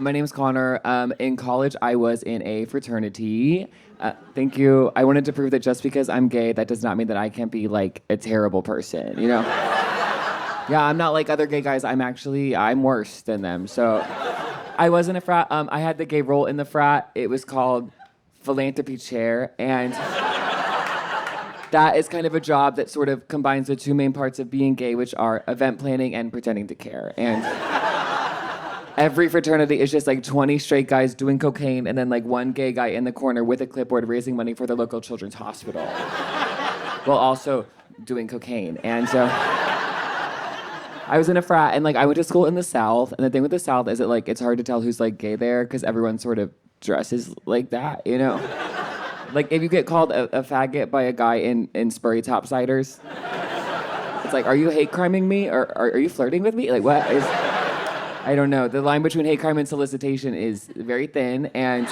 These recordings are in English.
My name's Conor. In college, I was in a fraternity. Thank you. I wanted to prove that just because I'm gay, that does not mean that I can't be like a terrible person, you know? Yeah, I'm not like other gay guys. I'm worse than them. So I was in a frat. I had the gay role in the frat. It was called philanthropy chair. And that is kind of a job that sort of combines the two main parts of being gay, which are event planning and pretending to care. And every fraternity is just like 20 straight guys doing cocaine and then like one gay guy in the corner with a clipboard raising money for the local children's hospital while also doing cocaine. And so I was in a frat and like I went to school in the South. And the thing with the South is that like it's hard to tell who's like gay there because everyone sort of dresses like that, you know? Like if you get called a faggot by a guy in Spurry topsiders, it's like, are you hate criming me or are you flirting with me? Like what is... I don't know. The line between hate crime and solicitation is very thin. And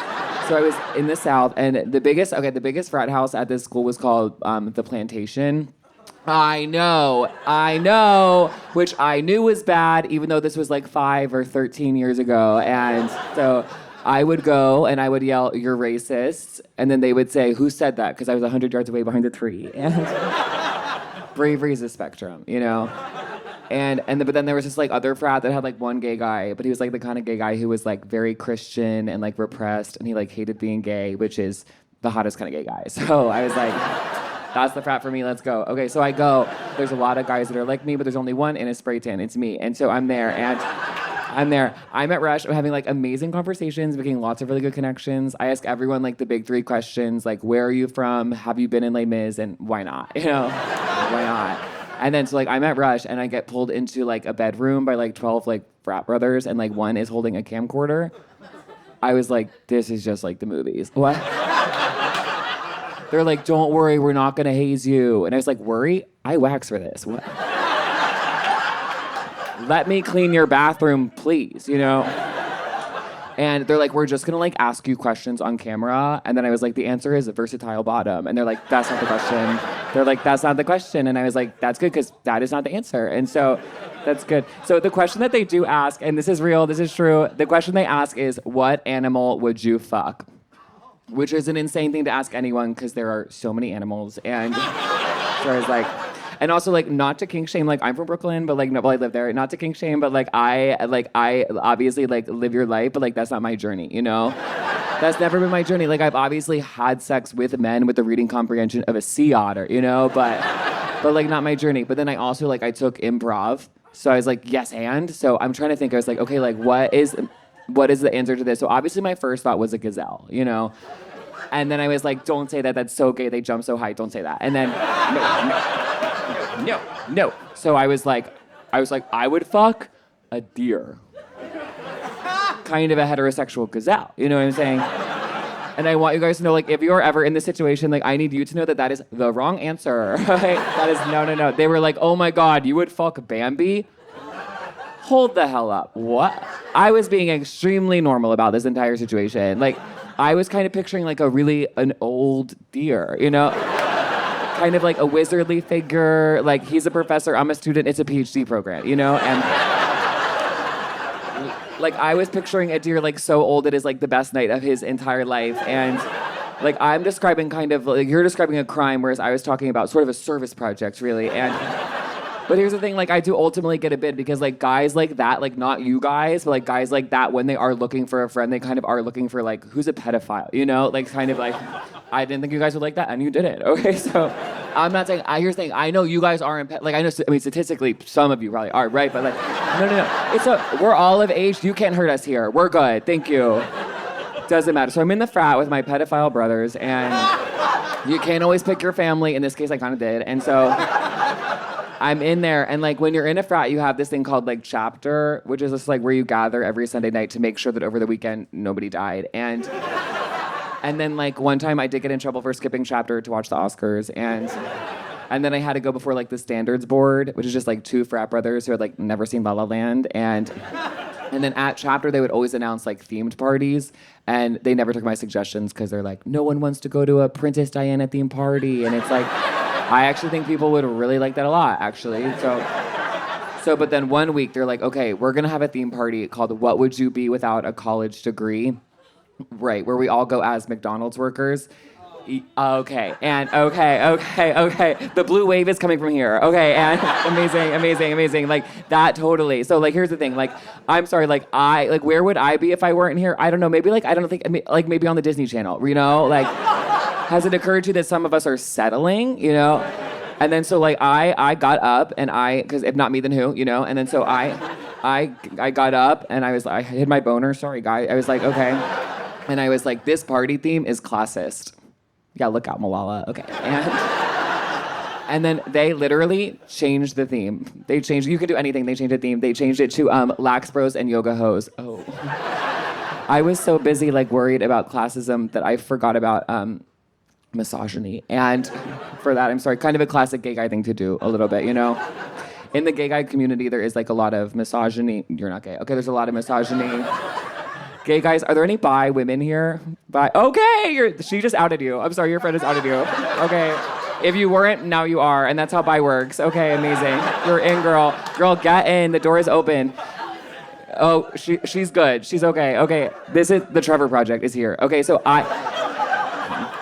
so I was in the South, and the biggest frat house at this school was called the Plantation. I know, which I knew was bad, even though this was like 5 or 13 years ago. And so I would go and I would yell, "You're racist," and then they would say, "Who said that?" Because I was 100 yards away behind a tree. And bravery is a spectrum, you know. But then there was this like other frat that had like one gay guy, but he was like the kind of gay guy who was like very Christian and like repressed, and he like hated being gay, which is the hottest kind of gay guy. So I was like, that's the frat for me, let's go. Okay, so I go. There's a lot of guys that are like me, but there's only one in a spray tan. It's me. And so I'm there. I'm at Rush. I'm having like amazing conversations, making lots of really good connections. I ask everyone like the big 3 questions, like where are you from? Have you been in Les Mis? And why not? You know, why not? And then so like I'm at Rush and I get pulled into like a bedroom by like 12 like frat brothers and like one is holding a camcorder. I was like, this is just like the movies. What? They're like, don't worry, we're not gonna haze you. And I was like, worry? I wax for this. What? Let me clean your bathroom, please, you know? And they're like, we're just gonna like ask you questions on camera. And then I was like, the answer is a versatile bottom. And they're like, that's not the question. They're like, that's not the question. And I was like, that's good, because that is not the answer. And so that's good. So the question that they do ask, and this is real, this is true, the question they ask is, what animal would you fuck? Which is an insane thing to ask anyone, because there are so many animals. And so I was like, and also, like, not to kink shame, like, I'm from Brooklyn, but, like, no, well, I live there. Not to kink shame, but, like, I obviously, like, live your life, but, like, that's not my journey, you know? That's never been my journey. Like, I've obviously had sex with men with the reading comprehension of a sea otter, you know? But like, not my journey. But then I also, like, I took improv. So I was like, yes, and? So I'm trying to think. I was like, okay, like, what is the answer to this? So obviously my first thought was a gazelle, you know? And then I was like, don't say that. That's so gay. They jump so high. Don't say that. And then... No. So I was like, I would fuck a deer. Kind of a heterosexual gazelle, you know what I'm saying? And I want you guys to know, like, if you're ever in this situation, like, I need you to know that that is the wrong answer. Right? That is no. They were like, oh my God, you would fuck Bambi? Hold the hell up. What? I was being extremely normal about this entire situation. Like, I was kind of picturing like an old deer, you know? Kind of like a wizardly figure, like he's a professor, I'm a student, it's a PhD program, you know? And like I was picturing a deer like so old it is like the best night of his entire life. And like I'm describing kind of, like you're describing a crime, whereas I was talking about sort of a service project, really. But here's the thing, like I do ultimately get a bid because like guys like that, like not you guys, but like guys like that, when they are looking for a friend, they kind of are looking for like, who's a pedophile, you know? Like kind of like, I didn't think you guys would like that and you did it, okay? So I'm not saying, here's the thing, I know you guys aren't, like I know, I mean statistically, some of you probably are, right? But like, no. We're all of age, you can't hurt us here. We're good, thank you. Doesn't matter. So I'm in the frat with my pedophile brothers and you can't always pick your family. In this case, I kind of did. And so I'm in there, and like when you're in a frat, you have this thing called like chapter, which is just like where you gather every Sunday night to make sure that over the weekend nobody died. And then like one time I did get in trouble for skipping chapter to watch the Oscars, and then I had to go before like the standards board, which is just like 2 frat brothers who had like never seen La La Land, and then at chapter they would always announce like themed parties, and they never took my suggestions because they're like, no one wants to go to a Princess Diana themed party, and it's like, I actually think people would really like that a lot, actually. So So, but then one week they're like, okay, we're gonna have a theme party called "What Would You Be Without a College Degree?" Right, where we all go as McDonald's workers. Okay, and okay. The blue wave is coming from here. Okay, and amazing. Like that totally. So like, here's the thing. Like, I'm sorry. Like where would I be if I weren't here? I don't know. Maybe like I don't think. Like maybe on the Disney Channel. You know, like has it occurred to you that some of us are settling? You know, and then so like I got up and because if not me then who? You know, and then so I got up and I was like I hid my boner. Sorry, guy. I was like okay, and I was like this party theme is classist. Yeah, look out, Malala. Okay. And then they literally changed the theme. They changed, you can do anything. They changed the theme. They changed it to lax bros and yoga hoes. Oh. I was so busy, like, worried about classism that I forgot about misogyny. And for that, I'm sorry, kind of a classic gay guy thing to do a little bit, you know? In the gay guy community, there is, like, a lot of misogyny. You're not gay. Okay, there's a lot of misogyny. Gay guys, are there any bi women here? Bi? Okay, she just outed you. I'm sorry, your friend has outed you. Okay, if you weren't, now you are, and that's how bi works. Okay, amazing. You're in, girl. Girl, get in. The door is open. Oh, she's good. She's okay. Okay, this is the Trevor Project is here. Okay, so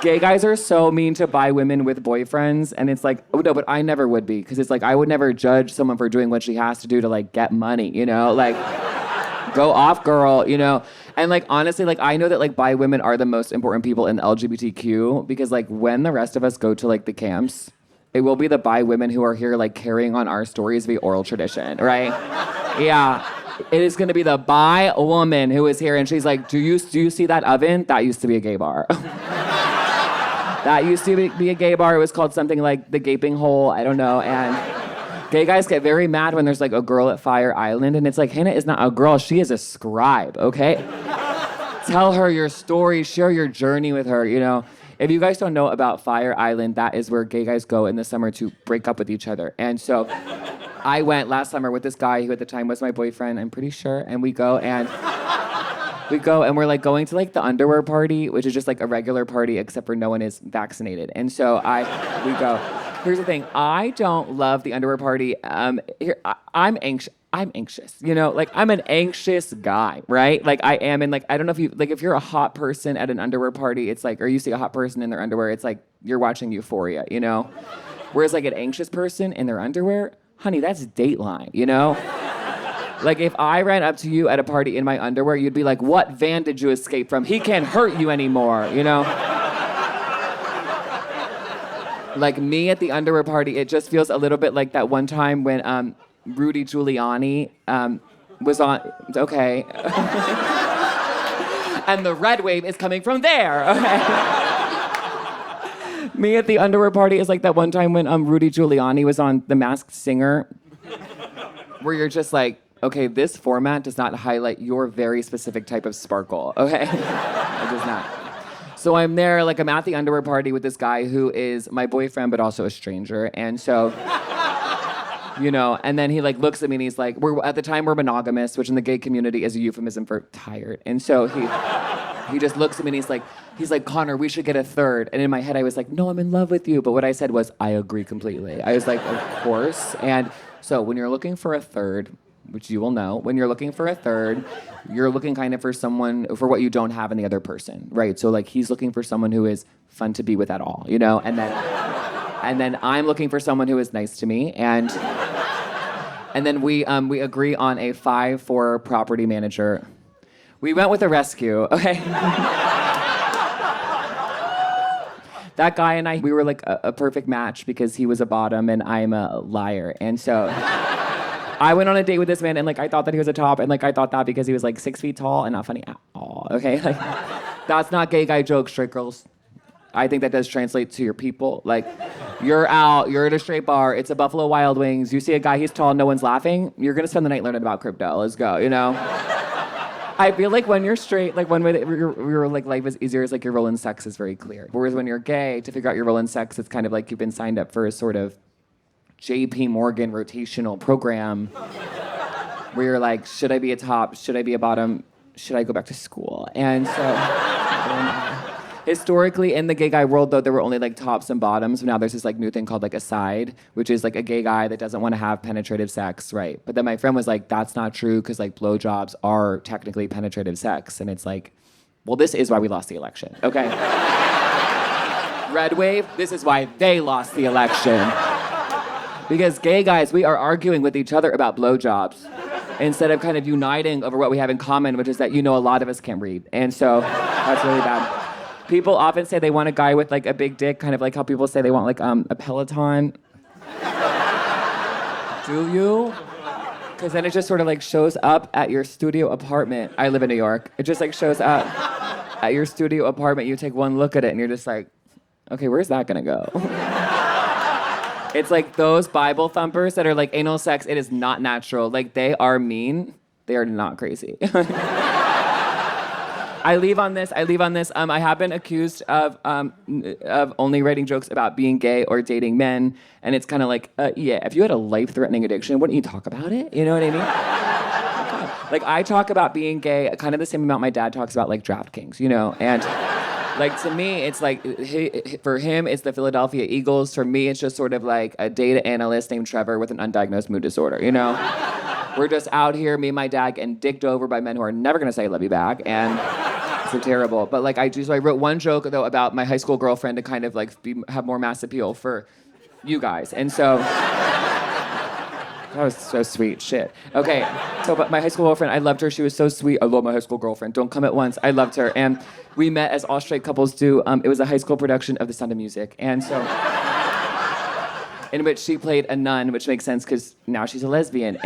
gay guys are so mean to bi women with boyfriends, and it's like, oh no, but I never would be, because it's like I would never judge someone for doing what she has to do to like get money, you know, like. Go off, girl, you know? And, like, honestly, like, I know that, like, bi women are the most important people in the LGBTQ because, like, when the rest of us go to, like, the camps, it will be the bi women who are here, like, carrying on our stories via oral tradition, right? Yeah. It is going to be the bi woman who is here, and she's like, do you see that oven? That used to be a gay bar. That used to be a gay bar. It was called something like the Gaping Hole. I don't know, and... Gay guys get very mad when there's like a girl at Fire Island, and it's like, Hannah is not a girl, she is a scribe, okay? Tell her your story, share your journey with her, you know? If you guys don't know about Fire Island, that is where gay guys go in the summer to break up with each other. And so I went last summer with this guy who at the time was my boyfriend, I'm pretty sure, and we go and we're like going to like the underwear party, which is just like a regular party except for no one is vaccinated. And so we go. Here's the thing. I don't love the underwear party. I'm anxious. You know, like I'm an anxious guy, right? Like I am, and like I don't know if you're a hot person at an underwear party, it's like, or you see a hot person in their underwear, it's like you're watching Euphoria, you know? Whereas like an anxious person in their underwear, honey, that's Dateline, you know? Like if I ran up to you at a party in my underwear, you'd be like, what van did you escape from? He can't hurt you anymore, you know? Like me at the underwear party, it just feels a little bit like that one time when Rudy Giuliani was on, okay. And the red wave is coming from there, okay. Me at the underwear party is like that one time when Rudy Giuliani was on The Masked Singer, where you're just like, okay, this format does not highlight your very specific type of sparkle, okay? It does not. So I'm there, like I'm at the underwear party with this guy who is my boyfriend, but also a stranger. And so, you know, and then he like looks at me and he's like, at the time we're monogamous, which in the gay community is a euphemism for tired. And so he just looks at me and he's like, Conor, we should get a third. And in my head I was like, no, I'm in love with you. But what I said was, I agree completely. I was like, of course. And so when you're looking for a third, which you will know, when you're looking for a third, you're looking kind of for someone, for what you don't have in the other person, right? So like he's looking for someone who is fun to be with at all, you know? And then I'm looking for someone who is nice to me, and then we agree on a 5 for property manager. We went with a rescue, okay? That guy and I, we were like a perfect match because he was a bottom and I'm a liar, and so... I went on a date with this man, and like I thought that he was a top, and like I thought that because he was like 6 feet tall and not funny at all. Okay, like that's not gay guy jokes, straight girls. I think that does translate to your people. Like you're out, you're at a straight bar, it's a Buffalo Wild Wings. You see a guy, he's tall, no one's laughing. You're gonna spend the night learning about crypto. Let's go. You know. I feel like when you're straight, like one way that your like life is easier is like your role in sex is very clear. Whereas when you're gay, to figure out your role in sex, it's kind of like you've been signed up for a sort of JP Morgan rotational program where you're like, should I be a top? Should I be a bottom? Should I go back to school? And so Historically, in the gay guy world, though, there were only like tops and bottoms. Now there's this like new thing called like a side, which is like a gay guy that doesn't want to have penetrative sex, right? But then my friend was like, that's not true because like blowjobs are technically penetrative sex. And it's like, well, this is why we lost the election, okay? Red wave, this is why they lost the election. Because gay guys, we are arguing with each other about blowjobs instead of kind of uniting over what we have in common, which is that, a lot of us can't read. And so that's really bad. People often say they want a guy with like a big dick, kind of like how people say they want like a Peloton. Do you? Because then it just sort of like shows up at your studio apartment. I live in New York. It just like shows up at your studio apartment. You take one look at it and you're just like, okay, where's that gonna go? It's like those Bible thumpers that are like anal sex. It is not natural. Like they are mean. They are not crazy. I leave on this. I have been accused of only writing jokes about being gay or dating men, and it's kind of like, yeah, if you had a life-threatening addiction, wouldn't you talk about it? You know what I mean? Like I talk about being gay, kind of the same amount my dad talks about like DraftKings, and like to me, it's like for him, it's the Philadelphia Eagles. For me, it's just sort of like a data analyst named Trevor with an undiagnosed mood disorder. We're just out here, me and my dad, getting dicked over by men who are never gonna say "love you back," and so terrible. But like I wrote one joke though about my high school girlfriend to kind of like have more mass appeal for you guys, and so that was so sweet. Shit. Okay. So, but my high school girlfriend, I loved her. She was so sweet. I love my high school girlfriend. Don't come at once. I loved her, and we met as all straight couples do. It was a high school production of The Sound of Music, and so. In which she played a nun, which makes sense because now she's a lesbian.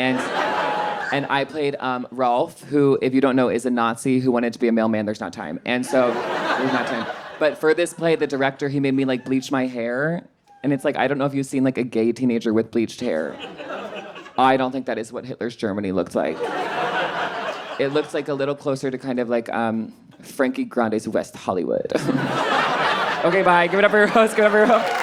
And I played Rolf, who, if you don't know, is a Nazi who wanted to be a mailman. There's not time. And so there's not time. But for this play, the director, he made me like bleach my hair. And it's like, I don't know if you've seen like a gay teenager with bleached hair. I don't think that is what Hitler's Germany looked like. It looks like a little closer to kind of like Frankie Grande's West Hollywood. Okay, bye. Give it up for your host. Give it up for your host.